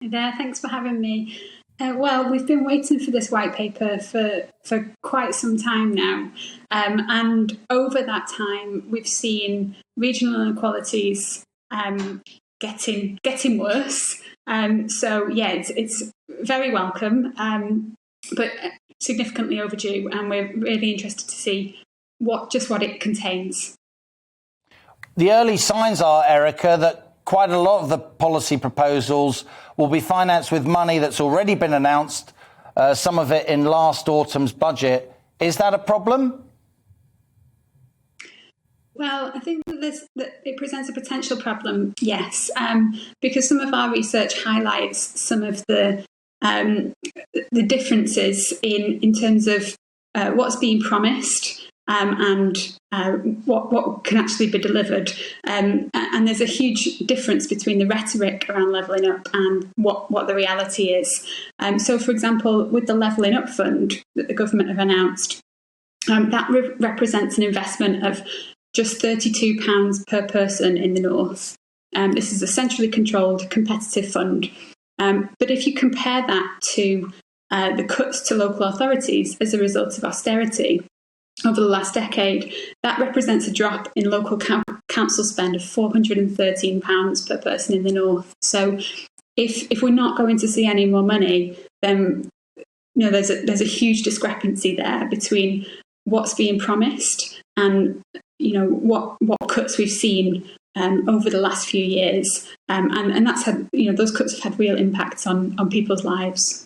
There, thanks for having me. Well, we've been waiting for this white paper for quite some time now. And over that time, we've seen regional inequalities getting worse. So, yeah, it's very welcome, but significantly overdue. And we're really interested to see what it contains. The early signs are, Erica, that quite a lot of the policy proposals will be financed with money that's already been announced, some of it in last autumn's budget. Is that a problem? Well, I think that it presents a potential problem, yes, because some of our research highlights some of the differences in terms of what's being promised and what can actually be delivered. And there's a huge difference between the rhetoric around levelling up and what the reality is. So, for example, with the Levelling Up Fund that the government have announced, that represents an investment of just £32 per person in the north. This is a centrally controlled competitive fund. But if you compare that to the cuts to local authorities as a result of austerity over the last decade, that represents a drop in local council spend of £413 per person in the north. So if we're not going to see any more money, then there's a huge discrepancy there between what's being promised and what cuts we've seen over the last few years, and that's had those cuts have had real impacts on people's lives.